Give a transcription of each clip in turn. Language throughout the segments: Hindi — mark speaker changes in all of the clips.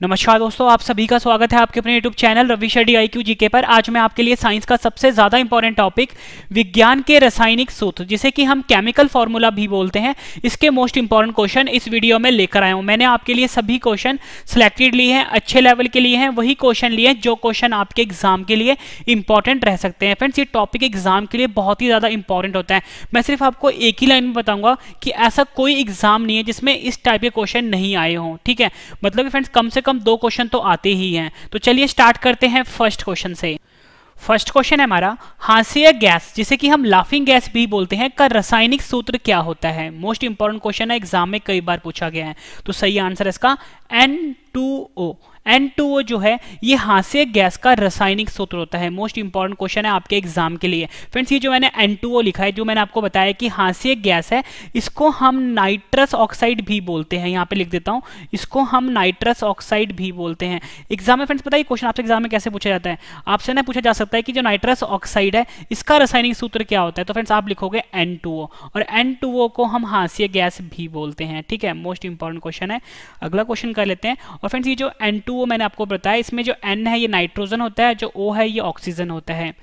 Speaker 1: नमस्कार दोस्तों, आप सभी का स्वागत है आपके अपने YouTube channel Ravi Shetty IQ GK पर। आज मैं आपके लिए साइंस का सबसे ज्यादा इंपॉर्टेंट टॉपिक विज्ञान के रासायनिक सूत्र, जिसे कि हम केमिकल फॉर्मूला भी बोलते हैं, इसके मोस्ट इंपॉर्टेंट क्वेश्चन इस वीडियो में लेकर आया हूं। मैंने आपके लिए सभी क्वेश्चन सिलेक्टेड लिए हैं, अच्छे लेवल के लिए हैं, वही क्वेश्चन लिए हैं जो क्वेश्चन आपके एग्जाम के लिए इंपॉर्टेंट रह सकते हैं। फ्रेंड्स, ये टॉपिक एग्जाम के लिए बहुत ही ज्यादा इंपॉर्टेंट होता है। मैं सिर्फ आपको एक ही लाइन में बताऊंगा कि ऐसा कोई एग्जाम नहीं है जिसमें इस टाइप के क्वेश्चन नहीं आए हों। ठीक है, मतलब फ्रेंड्स कम से कम 2 क्वेश्चन तो आते ही हैं। तो चलिए स्टार्ट करते हैं फर्स्ट क्वेश्चन से। फर्स्ट क्वेश्चन है हमारा, हास्य गैस जिसे कि हम लाफिंग गैस भी बोलते हैं का रासायनिक सूत्र क्या होता है। मोस्ट इंपॉर्टेंट क्वेश्चन है, एग्जाम में कई बार पूछा गया है। तो सही आंसर है इसका N2O। N2O जो है ये हास्य गैस का रासायनिक सूत्र होता है। मोस्ट इंपॉर्टेंट क्वेश्चन है आपके एग्जाम के लिए। फ्रेंड्स, ये जो मैंने N2O लिखा है, जो मैंने आपको बताया कि हास्य गैस है, इसको हम नाइट्रस ऑक्साइड भी बोलते हैं। यहाँ पे लिख देता हूँ, इसको हम नाइट्रस ऑक्साइड भी बोलते हैं। एग्जाम में फ्रेंड्स पता है क्वेश्चन आपसे एग्जाम में कैसे पूछा जाता है, आपसे ना पूछा जा सकता है कि जो नाइट्रस ऑक्साइड है इसका रासायनिक सूत्र क्या होता है। तो फ्रेंड्स आप लिखोगे N2O, और N2O को हम हास्य गैस भी बोलते हैं। ठीक है, मोस्ट इंपॉर्टेंट क्वेश्चन है। अगला क्वेश्चन कर लेते हैं। और फ्रेंड्स ये जो N2O मैंने आपको बताया, इसमें जो N है ये नाइट्रोजन होता है, जो O है ये ऑक्सीजन होता है।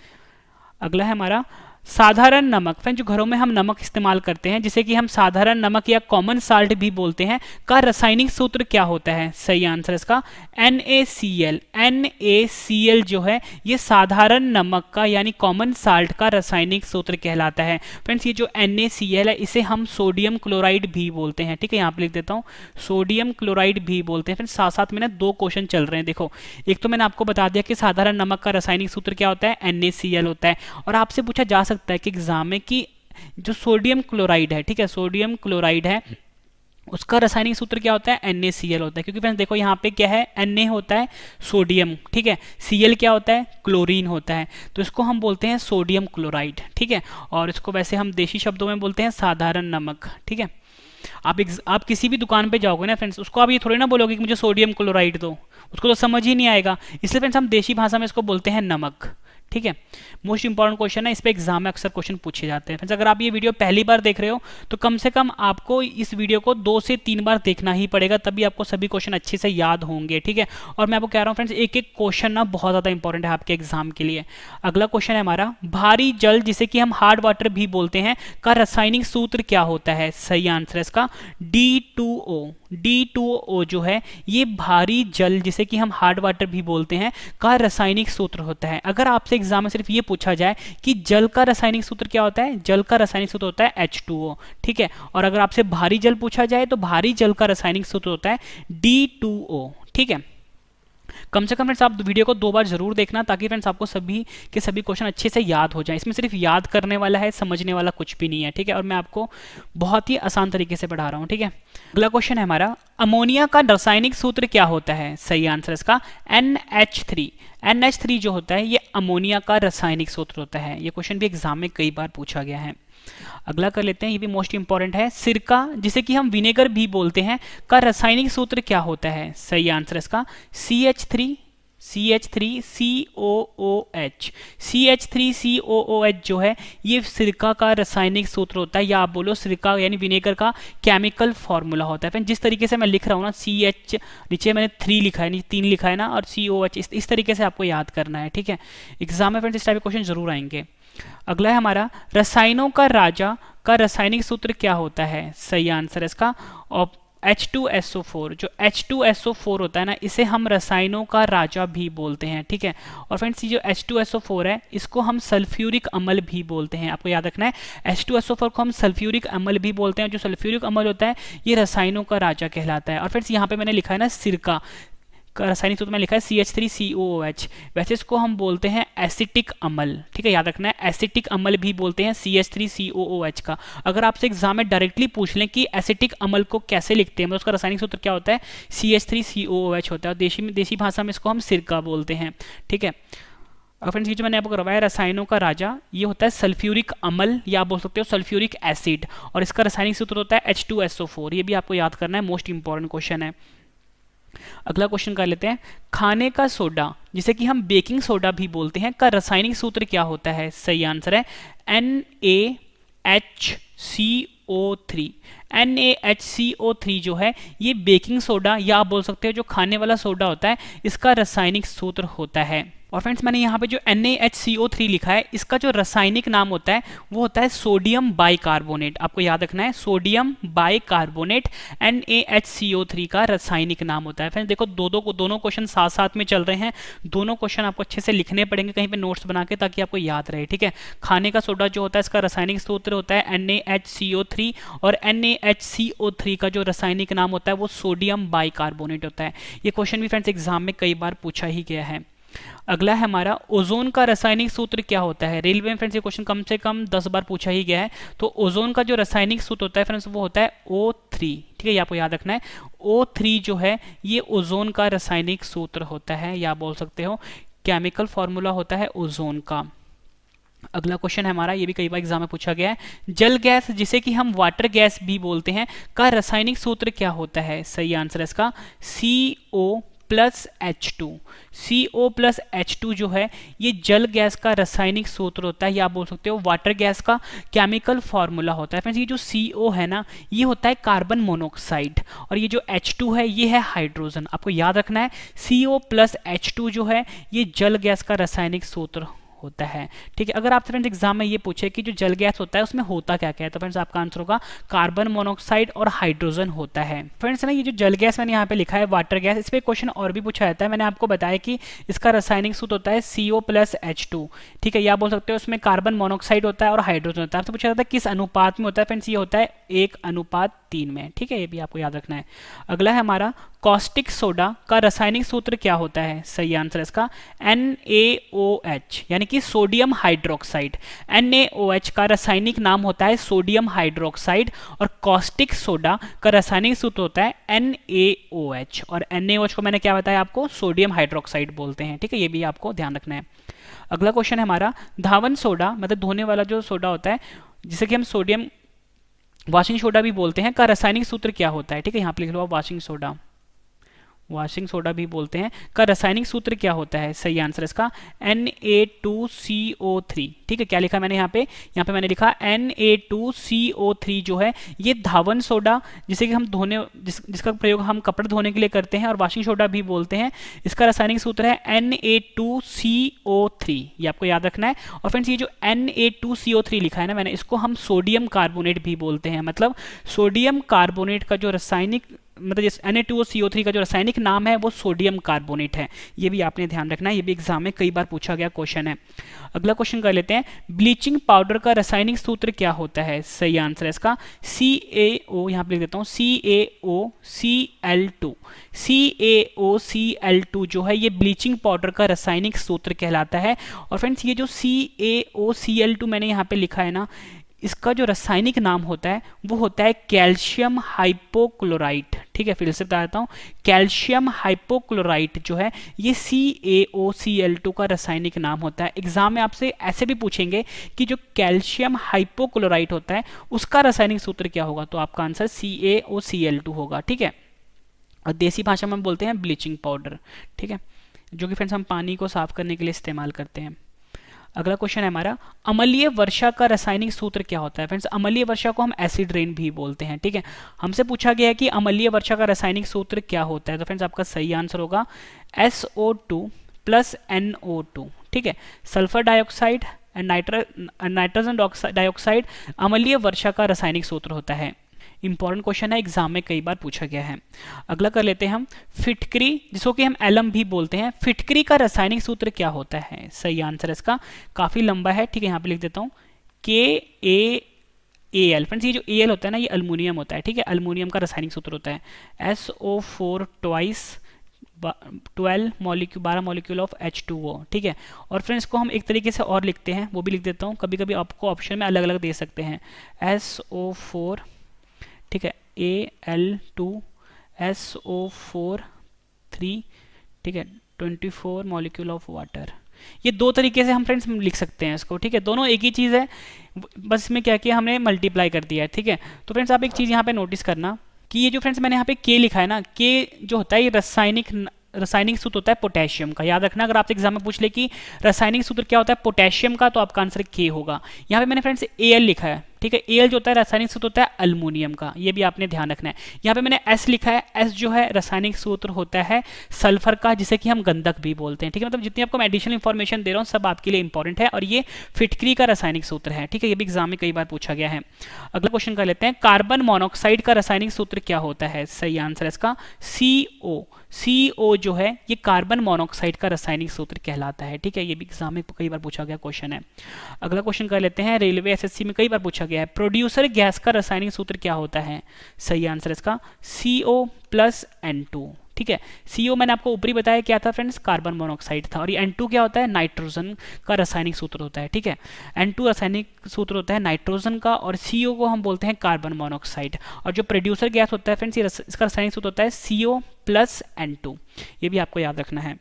Speaker 1: अगला है हमारा साधारण नमक। फ्रेंड्स, जो घरों में हम नमक इस्तेमाल करते हैं, जिसे कि हम साधारण नमक या कॉमन साल्ट भी बोलते हैं, का रासायनिक सूत्र क्या होता है। सही आंसर इसका NaCl। NaCl जो है ये साधारण नमक का यानी कॉमन साल्ट का रासायनिक सूत्र कहलाता है। फ्रेंड्स, ये जो NaCl है इसे हम सोडियम क्लोराइड भी बोलते हैं। ठीक है, यहाँ पे लिख देता हूँ, सोडियम क्लोराइड भी बोलते हैं। फ्रेंड्स, साथ साथ में ना 2 क्वेश्चन चल रहे हैं। देखो, एक तो मैंने आपको बता दिया कि साधारण नमक का रासायनिक सूत्र क्या होता है, NaCl होता है। और आपसे पूछा जा सकता है कि एग्जाम में कि जो सोडियम क्लोराइड है, ठीक है, सोडियम क्लोराइड है, उसका रासायनिक सूत्र क्या होता है, NaCl होता है। क्योंकि फ्रेंड्स देखो यहाँ पे क्या है, Na होता है सोडियम, ठीक है, Cl क्या होता है, क्लोरीन होता है। तो इसको हम बोलते हैं सोडियम क्लोराइड। ठीक है, और इसको वैसे हम देशी शब्दों में बोलते हैं साधारण नमक। ठीक है, आप किसी भी दुकान पे जाओगे ना फ्रेंड्स, उसको आप ये थोड़ी ना बोलोगे कि मुझे सोडियम क्लोराइड दो, उसको तो समझ ही नहीं आएगा। इसलिए फ्रेंड्स हम देशी भाषा में इसको बोलते हैं नमक। ठीक है, मोस्ट इंपॉर्टेंट क्वेश्चन है, इस पे एग्जाम में अक्सर क्वेश्चन पूछे जाते हैं। फ्रेंड्स, अगर आप ये वीडियो पहली बार देख रहे हो तो कम से कम आपको इस वीडियो को 2 से 3 बार देखना ही पड़ेगा, तभी आपको सभी क्वेश्चन अच्छे से याद होंगे। ठीक है, और मैं आपको कह रहा हूँ फ्रेंड्स, एक एक क्वेश्चन ना बहुत ज्यादा इंपॉर्टेंट है आपके एग्जाम के लिए। अगला क्वेश्चन है हमारा, भारी जल जिसे कि हम हार्ड वाटर भी बोलते हैं का रासायनिक सूत्र क्या होता है। सही आंसर है इसका D2O। D2O जो है ये भारी जल जिसे कि हम हार्ड वाटर भी बोलते हैं का रासायनिक सूत्र होता है। अगर आपसे एग्जाम में सिर्फ ये पूछा जाए कि जल का रासायनिक सूत्र क्या होता है, जल का रासायनिक सूत्र होता है H2O। ठीक है, और अगर आपसे भारी जल पूछा जाए तो भारी जल का रासायनिक सूत्र होता है D2O। ठीक है, कम से कम फ्रेंड्स आप वीडियो को 2 बार जरूर देखना, ताकि फ्रेंड्स आपको सभी के सभी क्वेश्चन अच्छे से याद हो जाए। इसमें सिर्फ याद करने वाला है, समझने वाला कुछ भी नहीं है। ठीक है, और मैं आपको बहुत ही आसान तरीके से पढ़ा रहा हूँ। ठीक है, अगला क्वेश्चन है हमारा, अमोनिया का रासायनिक सूत्र क्या होता है। सही आंसर इसका NH3। NH3 जो होता है ये अमोनिया का रासायनिक सूत्र होता है। ये क्वेश्चन भी एग्जाम में कई बार पूछा गया है। अगला कर लेते हैं, ये भी मोस्ट इंपॉर्टेंट है, सिरका जिसे कि हम विनेगर भी बोलते हैं का रासायनिक सूत्र क्या होता है। सही आंसर इसका CH3COOH। CH3COOH जो है ये सिरका का रासायनिक सूत्र होता है, या आप बोलो सिरका यानी विनेगर का केमिकल फॉर्मूला होता है। फिर जिस तरीके से मैं लिख रहा हूँ ना, CH नीचे मैंने 3 लिखा है, नीचे 3 लिखा है ना, और COH इस तरीके से आपको याद करना है। ठीक है, एग्जाम में फ्रेंड्स इस टाइप के क्वेश्चन जरूर आएंगे। अगला है हमारा, रसायनों का राजा का रासायनिक सूत्र क्या होता है। सही आंसर है इसका H2SO4। जो H2SO4 होता है ना, इसे हम रसायनों का राजा भी बोलते हैं। ठीक है, और फ्रेंड्स ये जो H2SO4 है इसको हम सल्फ्यूरिक अम्ल भी बोलते हैं। आपको याद रखना है, H2SO4 को हम सल्फ्यूरिक अम्ल भी बोलते हैं। जो सल्फ्यूरिक अम्ल होता है ये रसायनों का राजा कहलाता है। और फ्रेंड्स यहाँ पे मैंने लिखा है ना, सिरका का रासायनिक सूत्र में लिखा है CH3COOH, वैसे इसको हम बोलते हैं एसिटिक अम्ल। ठीक है, याद रखना है, एसिटिक अम्ल भी बोलते हैं CH3COOH का। अगर आपसे एग्जाम में डायरेक्टली पूछ लें कि एसिटिक अम्ल को कैसे लिखते हैं, मतलब उसका रासायनिक सूत्र क्या होता है, CH3COOH होता है, और देशी भाषा में इसको हम सिरका बोलते हैं। ठीक है, और फ्रेंड्स ये जो मैंने आपको करवाया रसायनों का राजा, ये होता है सल्फ्यूरिक अम्ल, या आप बोल सकते हो सल्फ्यूरिक एसिड, और इसका रासायनिक सूत्र होता है H2SO4। ये भी आपको याद करना है, मोस्ट इंपॉर्टेंट क्वेश्चन है। अगला क्वेश्चन कर लेते हैं, खाने का सोडा जिसे कि हम बेकिंग सोडा भी बोलते हैं का रासायनिक सूत्र क्या होता है। सही आंसर है NaHCO NaHCO3। NaHCO3 जो है ये बेकिंग सोडा या आप बोल सकते हो जो खाने वाला सोडा होता है, इसका रासायनिक सूत्र होता है। और फ्रेंड्स मैंने यहाँ पे जो NaHCO3 लिखा है, इसका जो रासायनिक नाम होता है वो होता है सोडियम बाइकार्बोनेट। आपको याद रखना है, सोडियम बाइकार्बोनेट NaHCO3 का रासायनिक नाम होता है। फ्रेंड्स देखो दोनों क्वेश्चन साथ साथ में चल रहे हैं, दोनों क्वेश्चन आपको अच्छे से लिखने पड़ेंगे कहीं पे नोट्स बना के, ताकि आपको याद रहे। ठीक है, खाने का सोडा जो होता है इसका रासायनिक सूत्र होता है NaHCO3, और NaHCO3 का जो रासायनिक नाम होता है वो सोडियम बाइकार्बोनेट होता है। ये क्वेश्चन भी फ्रेंड्स एग्जाम में कई बार पूछा ही गया है। अगला है हमारा ओजोन का रासायनिक सूत्र क्या होता है। रेलवे में फ्रेंड्स ये क्वेश्चन कम से कम 10 बार पूछा ही गया है। तो ओजोन का जो रासायनिक सूत्र होता है फ्रेंड्स वो होता है O3। ठीक है, ये आपको याद रखना है। O3 जो है ये ओजोन का रासायनिक सूत्र होता है, या बोल सकते हो केमिकल फॉर्मूला होता है ओजोन का। अगला क्वेश्चन है हमारा, ये भी कई बार एग्जाम में पूछा गया है। जल गैस जिसे कि हम वाटर गैस भी बोलते हैं का रासायनिक सूत्र क्या होता है। सही आंसर है इसका CO plus H2। CO plus H2 जो है ये जल गैस का रासायनिक सूत्र होता है, या आप बोल सकते हो वाटर गैस का केमिकल फॉर्मूला होता है। फ्रेंड्स ये जो CO है ना, ये होता है कार्बन मोनोऑक्साइड, और ये जो H2 है ये है हाइड्रोजन। आपको याद रखना है CO प्लस H2 जो है ये जल गैस का रासायनिक सूत्र होता है। ठीक है, अगर आपसे फ्रेंड्स एग्जाम में ये पूछे कि जो जल गैस होता है उसमें होता क्या क्या है, तो फ्रेंड्स आपका आंसर होगा कार्बन मोनोऑक्साइड और हाइड्रोजन होता है। फ्रेंड्स ना ये जो जल गैस मैंने यहाँ पे लिखा है वाटर गैस, इस पे क्वेश्चन और भी पूछा जाता है। मैंने आपको बताया कि इसका रासायनिक सूत्र होता है CO प्लस H2। ठीक है, या बोल सकते हो उसमें कार्बन मोनोऑक्साइड होता है और हाइड्रोजन होता है। आपसे पूछा जाता है किस अनुपात में होता है। फ्रेंड्स ये होता है 1:3 में। ठीक है, ये भी आपको याद रखना है। अगला है हमारा कॉस्टिक सोडा का रासायनिक सूत्र क्या होता है। सही आंसर है इसका NaOH, यानी कि सोडियम हाइड्रोक्साइड। NaOH का रासायनिक नाम होता है सोडियम हाइड्रोक्साइड, और कॉस्टिक सोडा का रासायनिक सूत्र होता है NaOH, और NaOH को मैंने क्या बताया आपको, सोडियम हाइड्रोक्साइड बोलते हैं। ठीक है, ये भी आपको ध्यान रखना है। अगला क्वेश्चन है हमारा, धावन सोडा मतलब धोने वाला जो सोडा होता है जिसे कि हम सोडियम वॉशिंग सोडा भी बोलते हैं, का रासायनिक सूत्र क्या होता है। ठीक है, यहाँ पे लिख लो वॉशिंग सोडा भी बोलते हैं, का रासायनिक सूत्र क्या होता है। सही आंसर इसका Na2CO3। ठीक है, क्या लिखा मैंने यहाँ पे मैंने लिखा Na2CO3 जो है ये धावन सोडा जिसे कि हम जिसका प्रयोग हम कपड़े धोने के लिए करते हैं और वॉशिंग सोडा भी बोलते हैं, इसका रासायनिक सूत्र है Na2CO3। ये आपको याद रखना है। और फ्रेंड्स ये जो Na2CO3 लिखा है ना मैंने, इसको हम सोडियम कार्बोनेट भी बोलते हैं। मतलब सोडियम कार्बोनेट का जो रासायनिक मतलब Na2CO3 का जो रासायनिक नाम है वो सोडियम कार्बोनेट है। ये भी आपने ध्यान रखना है, ये भी एग्जाम में कई बार पूछा गया क्वेश्चन है। अगला क्वेश्चन कर लेते हैं, ब्लीचिंग पाउडर का रासायनिक सूत्र क्या होता है। सही आंसर है इसका CaO, यहाँ पे लिख देता हूँ CaOCl2। CaOCl2 जो है ये ब्लीचिंग पाउडर का रासायनिक सूत्र कहलाता है। और फ्रेंड्स ये जो CaOCl2 मैंने यहाँ पे लिखा है ना, इसका जो रासायनिक नाम होता है वो होता है कैल्शियम हाइपोक्लोराइट। ठीक है, फिर से बता देता हूँ, कैल्शियम हाइपोक्लोराइट जो है ये CaOCl2 का रासायनिक नाम होता है। एग्जाम में आपसे ऐसे भी पूछेंगे कि जो कैल्शियम हाइपोक्लोराइट होता है उसका रासायनिक सूत्र क्या होगा, तो आपका आंसर CaOCl2 होगा। ठीक है, और देसी भाषा में हम बोलते हैं ब्लीचिंग पाउडर। ठीक है, जो कि फ्रेंड्स हम पानी को साफ करने के लिए इस्तेमाल करते हैं। अगला क्वेश्चन है हमारा, अम्लीय वर्षा का रासायनिक सूत्र क्या होता है। फ्रेंड्स अम्लीय वर्षा को हम एसिड रेन भी बोलते हैं। ठीक है, हमसे पूछा गया है कि अम्लीय वर्षा का रासायनिक सूत्र क्या होता है, तो फ्रेंड्स आपका सही आंसर होगा SO2 प्लस NO2। ठीक है, sulphur dioxide and nitrogen dioxide अम्लीय वर्षा का रासायनिक सूत्र होता है। इंपॉर्टेंट क्वेश्चन है, एग्जाम में कई बार पूछा गया है। अगला कर लेते हैं हम, फिटकरी जिसको कि हम एलम भी बोलते हैं, फिटकरी का रासायनिक सूत्र क्या होता है। सही आंसर है इसका, काफी लंबा है। ठीक है, यहाँ पे लिख देता हूँ KAL। फ्रेंड्स ये जो Al होता है ना ये अल्मोनियम होता है। ठीक है, अल्मोनियम का रासायनिक सूत्र होता है SO4 twice 12 molecule of H2O। ठीक है, और फ्रेंड्स को हम एक तरीके से और लिखते हैं, वो भी लिख देता हूँ, कभी कभी आपको ऑप्शन में अलग अलग दे सकते हैं। SO4, ठीक है, Al2SO4 3, ठीक है, 24 मॉलिक्यूल ऑफ वाटर। ये दो तरीके से हम फ्रेंड्स लिख सकते हैं इसको। ठीक है, दोनों एक ही चीज़ है, बस इसमें क्या किया हमने मल्टीप्लाई कर दिया है। ठीक है, तो फ्रेंड्स आप एक चीज़ यहाँ पे नोटिस करना कि ये जो फ्रेंड्स मैंने यहाँ पे K लिखा है ना, K जो होता है ये रासायनिक सूत्र होता है पोटेशियम का। याद रखना, अगर आपसे एग्जाम में पूछ ले कि रासायनिक सूत्र क्या होता है पोटेशियम का, तो आपका आंसर K होगा। यहाँ पे मैंने फ्रेंड्स Al लिखा है। ठीक है। Al जो होता है रासायनिक सूत्र होता है अल्मोनियम का, ये भी आपने ध्यान रखना है। यहाँ पे मैंने S लिखा है, S जो है रासायनिक सूत्र होता है सल्फर का, जिसे कि हम गंधक भी बोलते हैं, ठीक है। मतलब जितनी आपको मैं एडिशनल इंफॉर्मेशन दे रहा हूँ सब आपके लिए इंपॉर्टेंट है, और ये फिटकरी का रासायनिक सूत्र है, ठीक है। ये भी एग्जाम में कई बार पूछा गया है। अगला क्वेश्चन कर लेते हैं, कार्बन मोनोऑक्साइड का रासायनिक सूत्र क्या होता है? सही आंसर है इसका CO। CO जो है ये कार्बन मोनोऑक्साइड का रासायनिक सूत्र कहलाता है, ठीक है। ये भी एग्जाम में कई बार पूछा गया क्वेश्चन है। अगला क्वेश्चन कर लेते हैं, रेलवे SSC में कई बार पूछा गया है, प्रोड्यूसर गैस का रासायनिक सूत्र क्या होता है? सही आंसर है इसका CO+N2, ठीक है। CO मैंने आपको ऊपरी बताया क्या था फ्रेंड्स, कार्बन मोनोऑक्साइड था, और ये N2 क्या होता है, नाइट्रोजन का रासायनिक सूत्र होता है, ठीक है। N2 रासायनिक सूत्र होता है नाइट्रोजन का, और CO को हम बोलते हैं कार्बन मोनोऑक्साइड, और जो प्रोड्यूसर गैस होता है फ्रेंड्स इसका रासायनिक सूत्र होता है CO+N2। ये भी आपको याद रखना है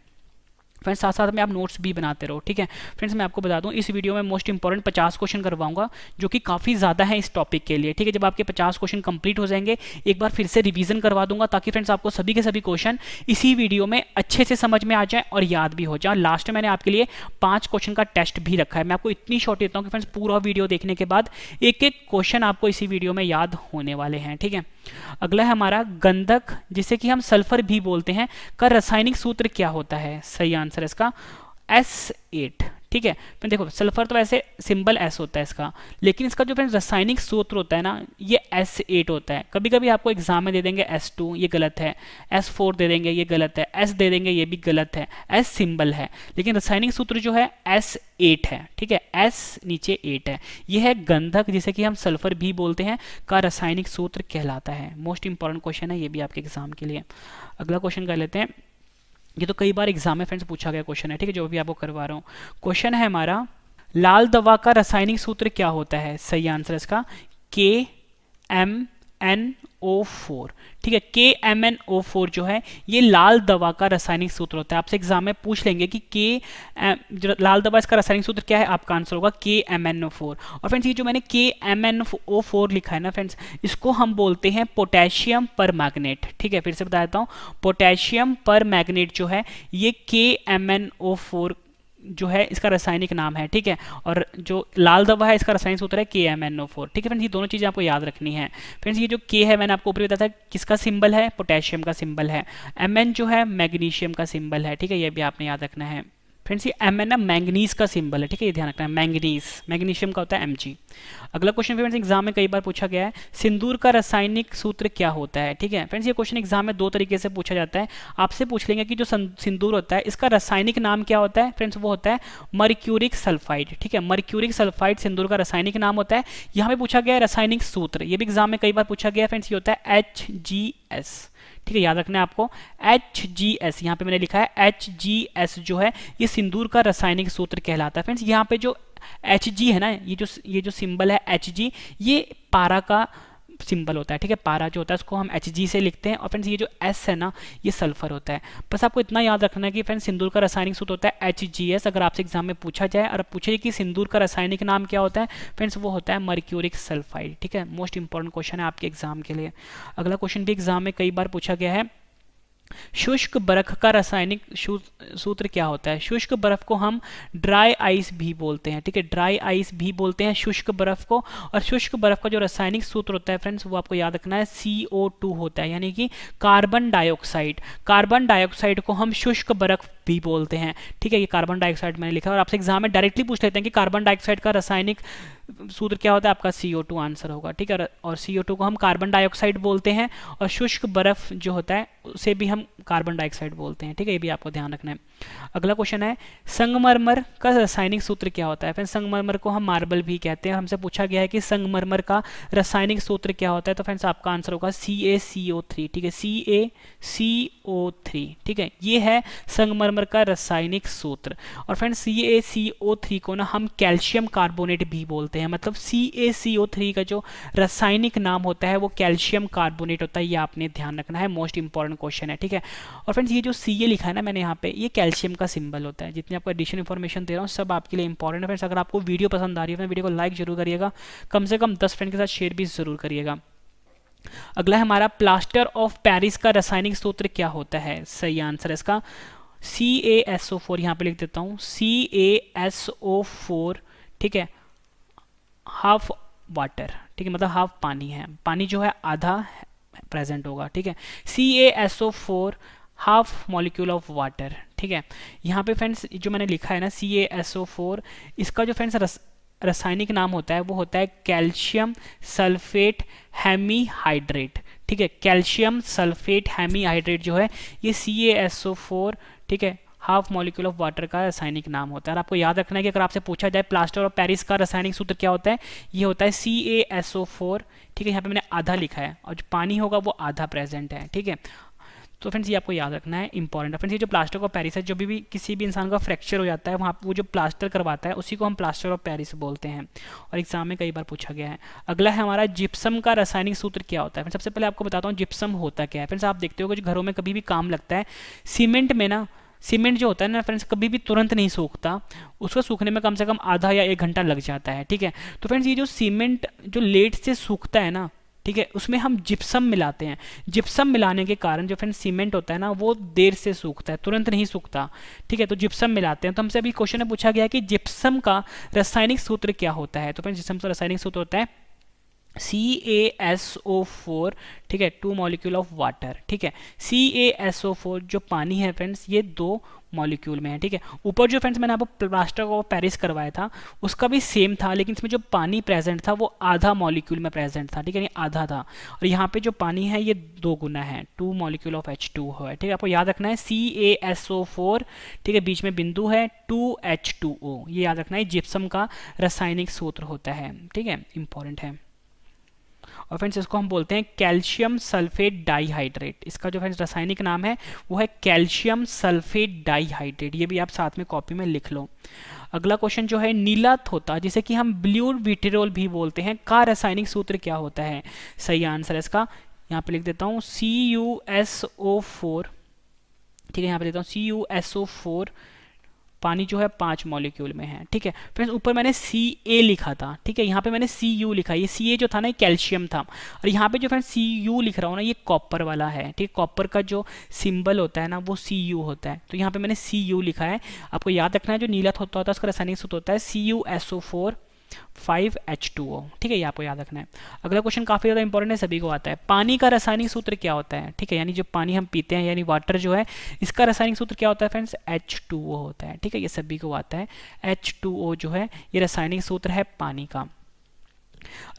Speaker 1: फ्रेंड्स। साथ साथ में आप नोट्स भी बनाते रहो, ठीक है। फ्रेंड्स मैं आपको बता दूं इस वीडियो में मोस्ट इंपॉर्टेंट 50 क्वेश्चन करवाऊंगा, जो कि काफ़ी ज़्यादा है इस टॉपिक के लिए, ठीक है। जब आपके 50 क्वेश्चन कंप्लीट हो जाएंगे एक बार फिर से रिवीजन करवा दूंगा, ताकि फ्रेंड्स आपको सभी के सभी क्वेश्चन इसी वीडियो में अच्छे से समझ में आ जाए और याद भी हो जाए। लास्ट में मैंने आपके लिए 5 क्वेश्चन का टेस्ट भी रखा है। मैं आपको इतनी शॉर्ट देता हूँ कि फ्रेंड्स पूरा वीडियो देखने के बाद एक एक क्वेश्चन आपको इसी वीडियो में याद होने वाले हैं, ठीक है। अगला है हमारा गंधक, जिसे कि हम सल्फर भी बोलते हैं, का रासायनिक सूत्र क्या होता है? सही आंसर है इसका S8, ठीक है। फिर देखो सल्फर तो वैसे सिंबल S होता है इसका, लेकिन इसका जो फ्रेंड्स रासायनिक सूत्र होता है ना ये S8 होता है। कभी कभी आपको एग्जाम में दे देंगे S2, ये गलत है, S4 दे देंगे, ये गलत है, S दे देंगे, ये भी गलत है, S सिंबल है, लेकिन रासायनिक सूत्र जो है S8 है, ठीक है। S नीचे 8 है, ये है गंधक, जिसे कि हम सल्फर भी बोलते हैं, का रासायनिक सूत्र कहलाता है। मोस्ट इंपॉर्टेंट क्वेश्चन है ये भी आपके एग्जाम के लिए। अगला क्वेश्चन कर लेते हैं, ये तो कई बार एग्जाम में फ्रेंड्स पूछा गया क्वेश्चन है, ठीक है, जो भी आपको करवा रहा हूँ। क्वेश्चन है हमारा, लाल दवा का रासायनिक सूत्र क्या होता है? सही आंसर है इसका KMnO4, ठीक है। KMnO4 जो है ये लाल दवा का रासायनिक सूत्र होता है। आपसे एग्जाम में पूछ लेंगे कि लाल दवा इसका रासायनिक सूत्र क्या है, आपका आंसर होगा KMnO4। और फ्रेंड्स ये जो मैंने KMnO4 लिखा है ना फ्रेंड्स, इसको हम बोलते हैं पोटेशियम परमैंगनेट, ठीक है। फिर से बता देता हूँ, पोटेशियम परमैंगनेट जो है ये KMnO4 जो है इसका रासायनिक नाम है, ठीक है। और जो लाल दवा है इसका रासायनिक सूत्र है KMnO4, ठीक है फ्रेंड्स। ये दोनों चीज़ें आपको याद रखनी है फ्रेंड्स। ये जो K है मैंने आपको ऊपर बताया था किसका सिंबल है, पोटेशियम का सिंबल है। Mn जो है मैग्नीशियम का सिंबल है, ठीक है, ये भी आपने याद रखना है फ्रेंड्स। ये Mn ना मैंगनीज का सिंबल है, ठीक है, ये ध्यान रखना है, मैंगनीज, मैग्नीशियम का होता है Mg। अगला क्वेश्चन फ्रेंड्स एग्जाम में कई बार पूछा गया है, सिंदूर का रासायनिक सूत्र क्या होता है? ठीक है फ्रेंड्स, ये क्वेश्चन एग्जाम में दो तरीके से पूछा जाता है। आपसे पूछ लेंगे कि जो सिंदूर होता है इसका रासायनिक नाम क्या होता है? फ्रेंड्स वो होता है मर्क्यूरिक सल्फाइड, ठीक है, मर्क्यूरिक सल्फाइड सिंदूर का रासायनिक नाम होता है। यहाँ पे पूछा गया है रासायनिक सूत्र, ये भी एग्जाम में कई बार पूछा गया है फ्रेंड्स, ये होता है HGS, ठीक है, याद रखना है आपको HGS। यहाँ पे मैंने लिखा है HGS जो है ये सिंदूर का रासायनिक सूत्र कहलाता है। फ्रेंड्स यहाँ पे जो Hg है ना, ये जो सिंबल है Hg, ये पारा का सिंबल होता है, ठीक है, पारा जो होता है उसको हम Hg से लिखते हैं। और फ्रेंड्स ये जो S है ना ये सल्फर होता है। बस आपको इतना याद रखना है कि फ्रेंड्स सिंदूर का रासायनिक सूत्र होता है HGS। अगर आपसे एग्जाम में पूछा जाए और पूछे कि सिंदूर का रासायनिक नाम क्या होता है, फ्रेंड्स वो होता है मर्क्यूरिक सल्फाइड, ठीक है। मोस्ट इंपॉर्टेंट क्वेश्चन है आपके एग्जाम के लिए। अगला क्वेश्चन भी एग्जाम में कई बार पूछा गया है, शुष्क बर्फ का रासायनिक सूत्र क्या होता है? शुष्क बर्फ को हम ड्राई आइस भी बोलते हैं, ठीक है, ड्राई आइस भी बोलते हैं शुष्क बर्फ को। और शुष्क बर्फ का जो रासायनिक सूत्र होता है फ्रेंड्स वो आपको याद रखना है CO2 होता है, यानी कि कार्बन डाइऑक्साइड। कार्बन डाइऑक्साइड को हम शुष्क बर्फ भी बोलते हैं, ठीक है, ये कार्बन डाइऑक्साइड मैंने लिखा है। और आपसे एग्जाम में डायरेक्टली पूछ लेते हैं कि कार्बन डाइऑक्साइड का रासायनिक सूत्र क्या होता है, आपका CO2 आंसर होगा, ठीक है। और CO2 को हम कार्बन डाइऑक्साइड बोलते हैं, और शुष्क बर्फ जो होता है उसे भी हम कार्बन डाइऑक्साइड बोलते हैं, ठीक है, ये भी आपको ध्यान रखना है। अगला क्वेश्चन है, संगमरमर का रासायनिक सूत्र क्या होता है? फिर संगमरमर को हम मार्बल भी कहते हैं। हमसे पूछा गया है कि संगमरमर का रासायनिक सूत्र क्या होता है, तो फ्रेंड्स आपका आंसर होगा CaCO3, ठीक है, CaCO3, ठीक है, ये है संगमरमर का रासायनिक सूत्र। और फ्रेंड्स CaCO3 को ना हम कैल्शियम कार्बोनेट भी बोलते हैं, मतलब CaCO3 का जो रासायनिक नाम होता है वो कैल्शियम कार्बोनेट होता है, ये आपने ध्यान रखना है, मोस्ट इंपॉर्टेंट क्वेश्चन है, ठीक है। और फ्रेंड्स ये जो Ca लिखा है ना मैंने यहाँ पे, ये कैल्शियम का सिंबल होता है। जितनी आपको एडिशनल इन्फॉर्मेशन दे रहा हूँ सब आपके लिए इंपॉर्टेंट है फ्रेंड्स। अगर आपको वीडियो पसंद आ रही है वीडियो को लाइक जरूर करिएगा, कम से कम 10 फ्रेंड के साथ शेयर भी जरूर करिएगा। अगला है हमारा, प्लास्टर ऑफ पेरिस का रासायनिक सूत्र क्या होता है? सही आंसर है इसका CaSO4, यहाँ पे लिख देता हूँ CaSO4, ठीक है, हाफ वाटर, ठीक है, मतलब हाफ पानी है, पानी जो है आधा प्रेजेंट होगा, ठीक है। CaSO4 half molecule of water, ठीक है। यहाँ पे फ्रेंड्स जो मैंने लिखा है ना CaSO4, इसका जो फ्रेंड्स रासायनिक नाम होता है वो होता है कैल्शियम सल्फेट हेमीहाइड्रेट, ठीक है। कैल्शियम सल्फेट हेमीहाइड्रेट जो है ये CaSO4, ठीक है, हाफ मॉलिक्यूल ऑफ वाटर का रासायनिक नाम होता है। और आपको याद रखना है कि अगर आपसे पूछा जाए प्लास्टर ऑफ पेरिस का रासायनिक सूत्र क्या होता है, ये होता है CaSO4, ठीक है। यहाँ पे मैंने आधा लिखा है और जो पानी होगा वो आधा प्रेजेंट है, ठीक है। तो फ्रेंड्स ये आपको याद रखना है, इंपॉर्टेंट है फ्रेंड्स। ये जो प्लास्टर ऑफ पेरिस है, जो भी किसी भी इंसान का फ्रैक्चर हो जाता है वहाँ वो जो प्लास्टर करवाता है उसी को हम प्लास्टर ऑफ पेरिस बोलते हैं, और एग्जाम में कई बार पूछा गया है। अगला है हमारा जिप्सम का रासायनिक सूत्र क्या होता है। सबसे पहले आपको बताता हूँ जिप्सम होता क्या है। फ्रेंड्स आप देखते हो कि घरों में कभी भी काम लगता है, सीमेंट में ना, सीमेंट जो होता है ना फ्रेंड्स कभी भी तुरंत नहीं सूखता, उसको सूखने में कम से कम आधा या 1 घंटा लग जाता है, ठीक है। तो फ्रेंड्स ये जो सीमेंट जो लेट से सूखता है ना, ठीक है, उसमें हम जिप्सम मिलाते हैं। जिप्सम मिलाने के कारण जो फ्रेंड्स सीमेंट होता है ना वो देर से सूखता है, तुरंत नहीं सूखता, ठीक है। तो जिप्सम मिलाते हैं। तो हमसे अभी क्वेश्चन में पूछा गया कि जिप्सम का रासायनिक सूत्र क्या होता है। तो फ्रेंड्स जिप्सम का रासायनिक सूत्र होता है CaSO4, ठीक है, 2 मॉलिक्यूल ऑफ वाटर, ठीक है। CaSO4 जो पानी है फ्रेंड्स ये 2 मॉलिक्यूल में है, ठीक है। ऊपर जो फ्रेंड्स मैंने आपको प्लास्टर ऑफ पेरिस करवाया था उसका भी सेम था, लेकिन इसमें जो पानी प्रेजेंट था वो आधा मॉलिक्यूल में प्रेजेंट था, ठीक है, आधा था। और यहाँ पे जो पानी है ये 2 गुना है, 2 मॉलिक्यूल ऑफ H2O है, ठीक है। आपको याद रखना है CaSO4, ठीक है, बीच में बिंदु है 2H2O, ये याद रखना है जिप्सम का रासायनिक सूत्र होता है, ठीक है, इंपॉर्टेंट है। और फ्रेंड्स इसको हम बोलते हैं कैल्शियम सल्फेट डाइहाइड्रेट। इसका जो फ्रेंड्स रासायनिक नाम है वो है कैल्शियम सल्फेट डाइहाइड्रेट, ये भी आप साथ में कॉपी में लिख लो। अगला क्वेश्चन जो है नीला थोता, जिसे कि हम ब्लू विट्रियोल भी बोलते हैं, का रासायनिक सूत्र क्या होता है। सही आंसर है इसका, यहाँ पे लिख देता हूँ CuSO4, ठीक है, यहाँ पे देता हूँ CuSO4, पानी जो है 5 मॉलिक्यूल में है, ठीक है। फ्रेंड्स ऊपर मैंने Ca लिखा था, ठीक है, यहाँ पे मैंने Cu लिखा, ये Ca जो था ना कैल्शियम था, और यहाँ पे जो फ्रेंड्स Cu लिख रहा हूँ ना ये कॉपर वाला है, ठीक है। कॉपर का जो सिंबल होता है ना वो Cu होता है, तो यहाँ पे मैंने Cu लिखा है। आपको याद रखना है जो नीला थोता होता है उसका रासायनिक सूत्र होता है CuSO4 5H2O, ठीक है, ये आपको याद रखना है। अगला क्वेश्चन काफी ज्यादा इंपॉर्टेंट है, सभी को आता है। पानी का रासायनिक सूत्र क्या होता है, ठीक है, यानी जो पानी हम पीते हैं यानी वाटर जो है इसका रासायनिक सूत्र क्या होता है फ्रेंड्स, H2O होता है, ठीक है, ये सभी को आता है। H2O जो है ये रासायनिक सूत्र है पानी का।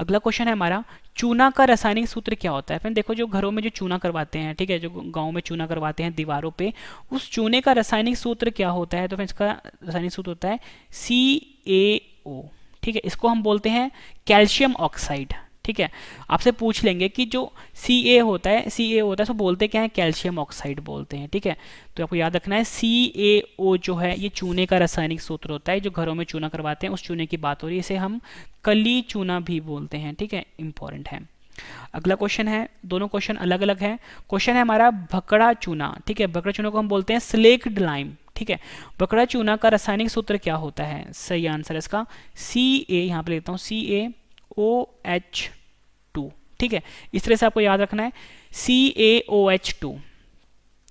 Speaker 1: अगला क्वेश्चन है हमारा चूना का रासायनिक सूत्र क्या होता है। फ्रेंड देखो जो घरों में जो चूना करवाते हैं, ठीक है, जो गांव में चूना करवाते हैं दीवारों पे, उस चूने का रासायनिक सूत्र क्या होता है। तो फ्रेंड्स का रासायनिक सूत्र होता है CaO, ठीक है, इसको हम बोलते हैं कैल्शियम ऑक्साइड, ठीक है। आपसे पूछ लेंगे कि जो Ca होता है उसको बोलते क्या है, कैल्शियम ऑक्साइड बोलते हैं, ठीक है। तो आपको याद रखना है CaO जो है ये चूने का रासायनिक सूत्र होता है, जो घरों में चूना करवाते हैं उस चूने की बात हो रही है, इसे हम कली चूना भी बोलते हैं, ठीक है, इंपॉर्टेंट है। अगला क्वेश्चन है, दोनों क्वेश्चन अलग अलग है। क्वेश्चन है हमारा भकड़ा चूना, ठीक है, भकड़ा चूना को हम बोलते हैं स्लेक्ड लाइम, ठीक है। भकड़ा चूना का रासायनिक सूत्र क्या होता है। सही आंसर है इसका Ca, यहाँ पे लेता हूँ CaOH2, ठीक है, इस तरह से आपको याद रखना है CaOH2,